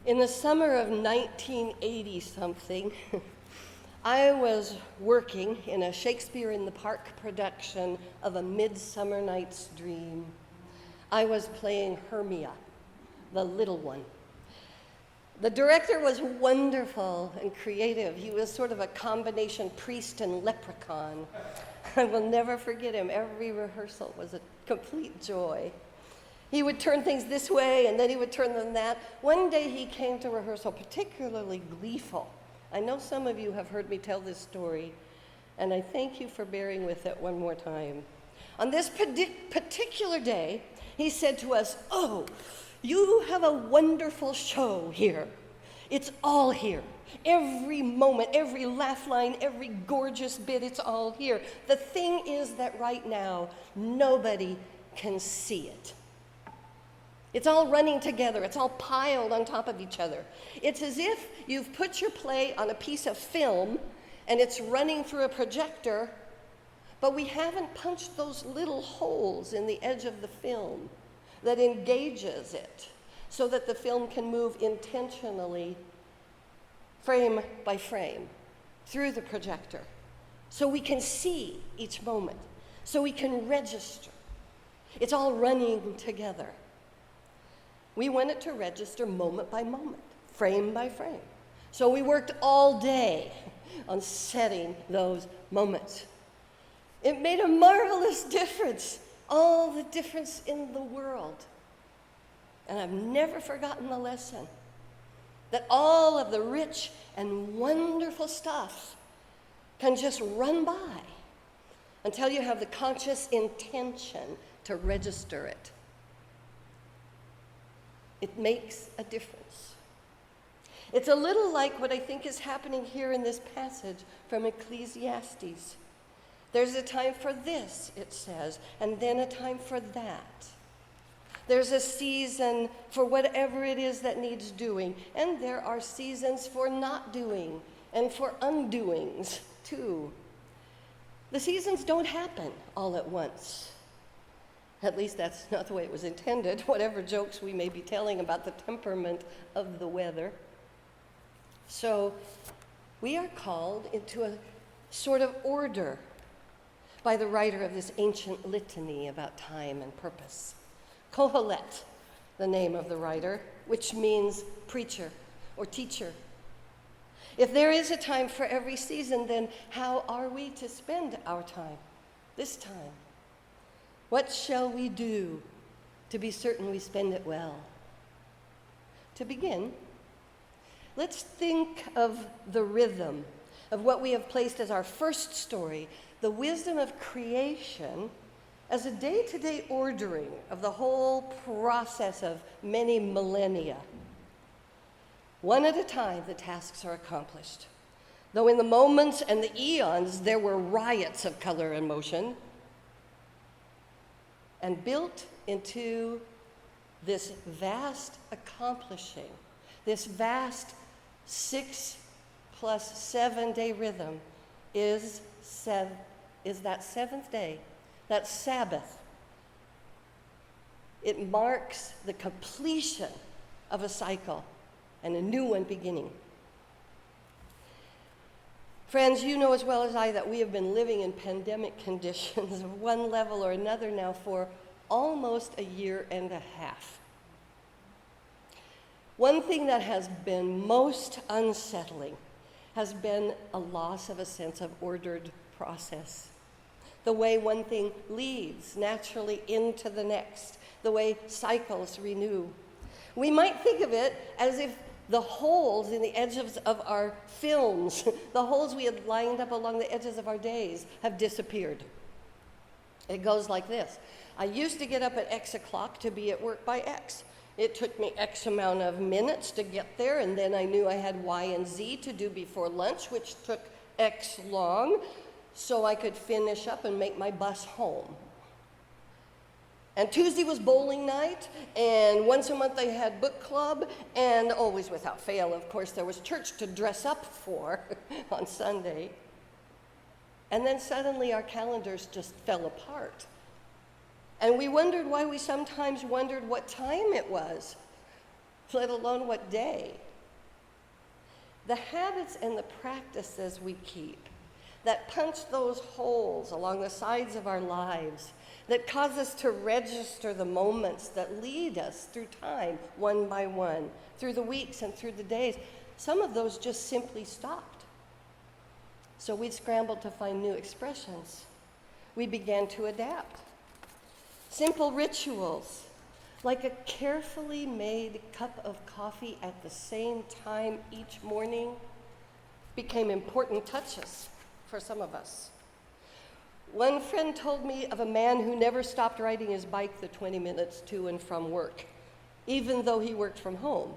In the summer of 1980-something, I was working in a Shakespeare in the Park production of A Midsummer Night's Dream. I was playing Hermia, the little one. The director was wonderful and creative. He was sort of a combination priest and leprechaun. I will never forget him. Every rehearsal was a complete joy. He would turn things this way, and then he would turn them that. One day he came to rehearsal particularly gleeful. I know some of you have heard me tell this story, and I thank you for bearing with it one more time. On this particular day, he said to us, "Oh, you have a wonderful show here. It's all here. Every moment, every laugh line, every gorgeous bit, it's all here. The thing is that right now, nobody can see it. It's all running together. It's all piled on top of each other. It's as if you've put your play on a piece of film and it's running through a projector, but we haven't punched those little holes in the edge of the film that engages it so that the film can move intentionally, frame by frame, through the projector, so we can see each moment, so we can register. It's all running together. We want it to register moment by moment, frame by frame. So we worked all day on setting those moments. It made a marvelous difference, all the difference in the world. And I've never forgotten the lesson that all of the rich and wonderful stuff can just run by until you have the conscious intention to register it. It makes a difference. It's a little like what I think is happening here in this passage from Ecclesiastes. There's a time for this, it says, and then a time for that. There's a season for whatever it is that needs doing, and there are seasons for not doing and for undoings, too. The seasons don't happen all at once. At least that's not the way it was intended, whatever jokes we may be telling about the temperament of the weather. So we are called into a sort of order by the writer of this ancient litany about time and purpose. Gillette, the name of the writer, which means preacher or teacher. If there is a time for every season, then how are we to spend our time, this time? What shall we do to be certain we spend it well? To begin, let's think of the rhythm of what we have placed as our first story, the wisdom of creation, as a day-to-day ordering of the whole process of many millennia. One at a time, the tasks are accomplished. Though in the moments and the eons, there were riots of color and motion, and built into this vast accomplishing, this vast 6 plus 7 day rhythm is that seventh day, that Sabbath. It marks the completion of a cycle and a new one beginning. Friends, you know as well as I that we have been living in pandemic conditions of one level or another now for almost a year and a half. One thing that has been most unsettling has been a loss of a sense of ordered process. The way one thing leads naturally into the next, the way cycles renew. We might think of it as if the holes in the edges of our films, the holes we had lined up along the edges of our days, have disappeared. It goes like this. I used to get up at X o'clock to be at work by X. It took me X amount of minutes to get there, and then I knew I had Y and Z to do before lunch, which took X long, so I could finish up and make my bus home. And Tuesday was bowling night, and once a month I had book club, and always without fail, of course, there was church to dress up for on Sunday. And then suddenly our calendars just fell apart. And we wondered why we sometimes wondered what time it was. let alone what day. The habits and the practices we keep that punch those holes along the sides of our lives, that cause us to register the moments that lead us through time, one by one, through the weeks and through the days, some of those just simply stopped. So we scrambled to find new expressions. We began to adapt. Simple rituals, like a carefully made cup of coffee at the same time each morning, became important touches for some of us. One friend told me of a man who never stopped riding his bike the 20 minutes to and from work, even though he worked from home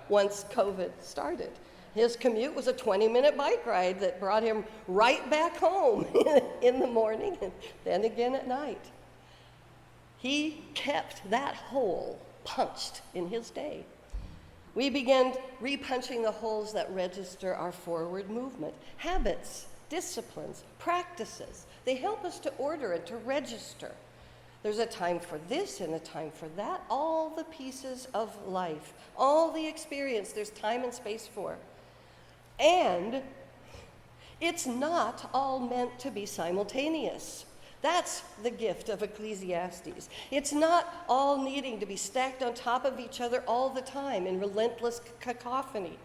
once COVID started. His commute was a 20-minute bike ride that brought him right back home in the morning and then again at night. He kept that hole punched in his day. We began repunching the holes that register our forward movement. Habits, disciplines, practices, they help us to order and to register. There's a time for this and a time for that. All the pieces of life, all the experience, there's time and space for. And it's not all meant to be simultaneous. That's the gift of Ecclesiastes. It's not all needing to be stacked on top of each other all the time in relentless cacophony.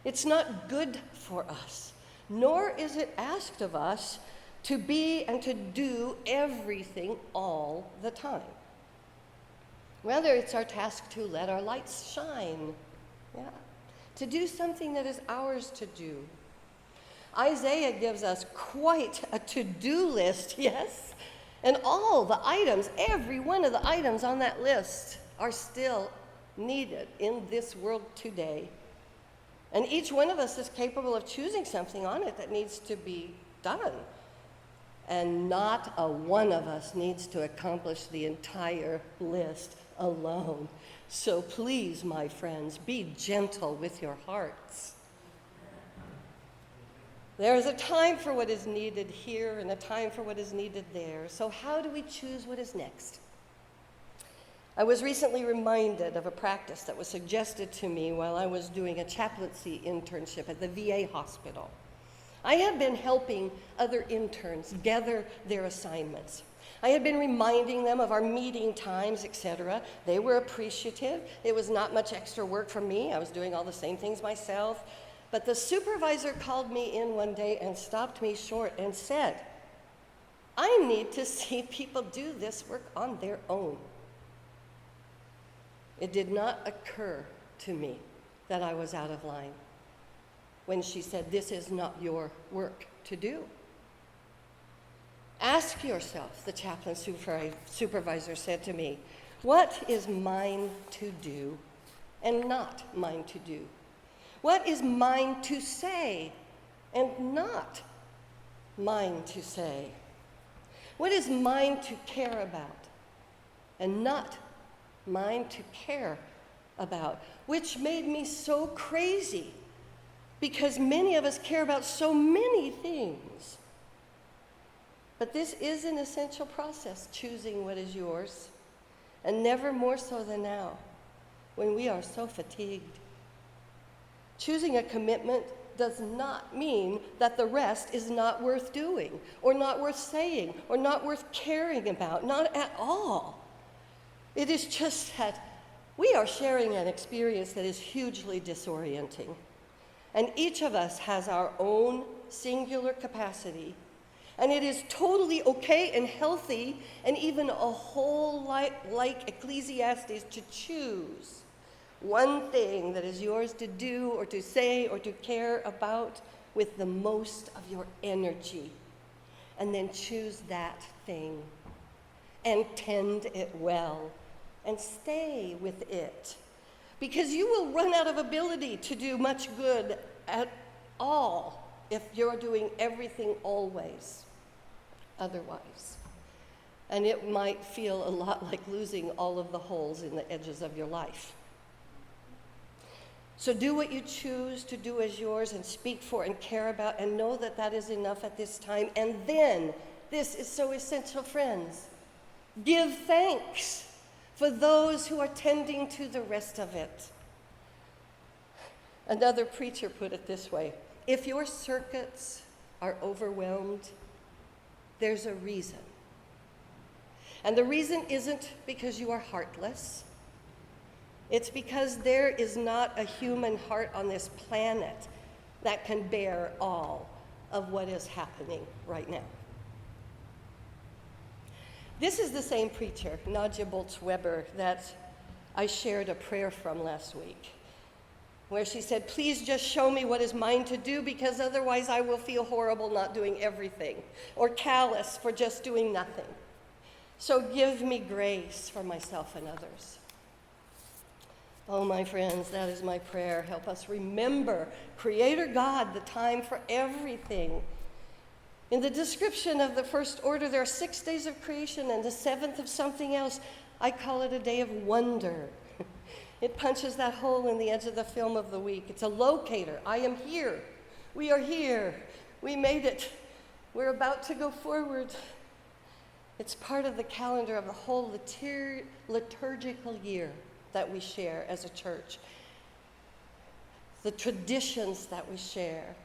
It's not good for us, nor is it asked of us to be and to do everything all the time. Rather, it's our task to let our lights shine, to do something that is ours to do. Isaiah gives us quite a to-do list, yes? And all the items, every one of the items on that list are still needed in this world today. And each one of us is capable of choosing something on it that needs to be done. And not a one of us needs to accomplish the entire list alone. So please, my friends, be gentle with your hearts. There is a time for what is needed here and a time for what is needed there. So how do we choose what is next? I was recently reminded of a practice that was suggested to me while I was doing a chaplaincy internship at the VA hospital. I had been helping other interns gather their assignments. I had been reminding them of our meeting times, etc. They were appreciative. It was not much extra work for me. I was doing all the same things myself. But the supervisor called me in one day and stopped me short and said, "I need to see people do this work on their own." It did not occur to me that I was out of line when she said, "This is not your work to do." Ask yourself, the chaplain supervisor said to me, what is mine to do and not mine to do? What is mine to say and not mine to say? What is mine to care about and not mine to care about? Which made me so crazy because many of us care about so many things. But this is an essential process, choosing what is yours, and never more so than now, when we are so fatigued. Choosing a commitment does not mean that the rest is not worth doing, or not worth saying, or not worth caring about, not at all. It is just that we are sharing an experience that is hugely disorienting, and each of us has our own singular capacity. And it is totally okay and healthy and even a whole like Ecclesiastes to choose one thing that is yours to do or to say or to care about with the most of your energy. And then choose that thing and tend it well and stay with it. Because you will run out of ability to do much good at all if you're doing everything always otherwise. And it might feel a lot like losing all of the holes in the edges of your life. So do what you choose to do as yours and speak for and care about, and know that that is enough at this time. And then, this is so essential, friends, give thanks for those who are tending to the rest of it. Another preacher put it this way: if your circuits are overwhelmed, there's a reason. And the reason isn't because you are heartless. It's because there is not a human heart on this planet that can bear all of what is happening right now. This is the same preacher, Nadia Bolz-Weber, that I shared a prayer from last week, where she said, please just show me what is mine to do, because otherwise I will feel horrible not doing everything, or callous for just doing nothing. So give me grace for myself and others. Oh, my friends, that is my prayer. Help us remember, Creator God, the time for everything. In the description of the first order, there are 6 days of creation and the seventh of something else. I call it a day of wonder. It punches that hole in the edge of the film of the week. It's a locator. I am here. We are here. We made it. We're about to go forward. It's part of the calendar of the whole liturgical year that we share as a church. The traditions that we share.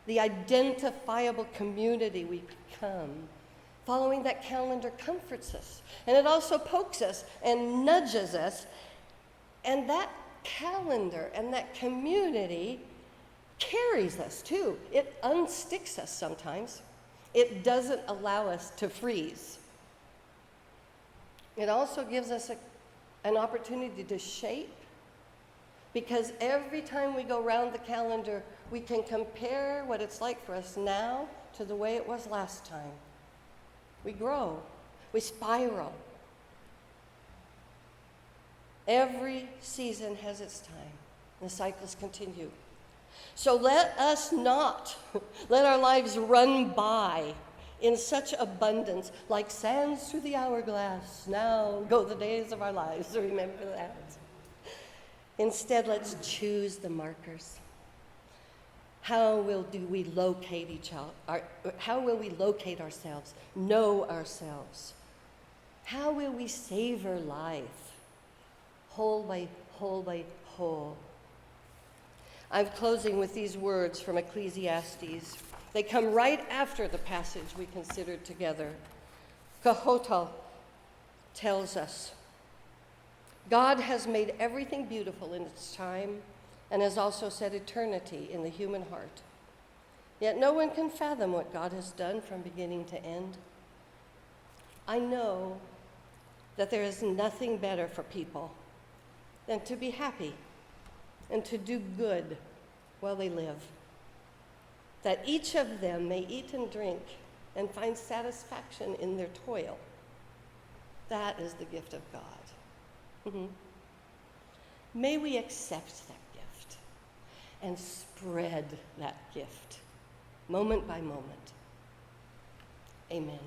The identifiable community we become. Following that calendar comforts us. And it also pokes us and nudges us. And that calendar and that community carries us too. It unsticks us sometimes. It doesn't allow us to freeze. It also gives us an opportunity to shape, because every time we go around the calendar, we can compare what it's like for us now to the way it was last time. We grow, we spiral. Every season has its time. The cycles continue. So let us not let our lives run by in such abundance, like sands through the hourglass. Now go the days of our lives. Remember that. Instead, let's choose the markers. How will we locate how will we locate ourselves, know ourselves? How will we savor life, whole by whole by whole? I'm closing with these words from Ecclesiastes. They come right after the passage we considered together. Cahotal tells us, God has made everything beautiful in its time and has also set eternity in the human heart. Yet no one can fathom what God has done from beginning to end. I know that there is nothing better for people than to be happy and to do good while they live. That each of them may eat and drink and find satisfaction in their toil. That is the gift of God. May we accept that gift and spread that gift moment by moment. Amen.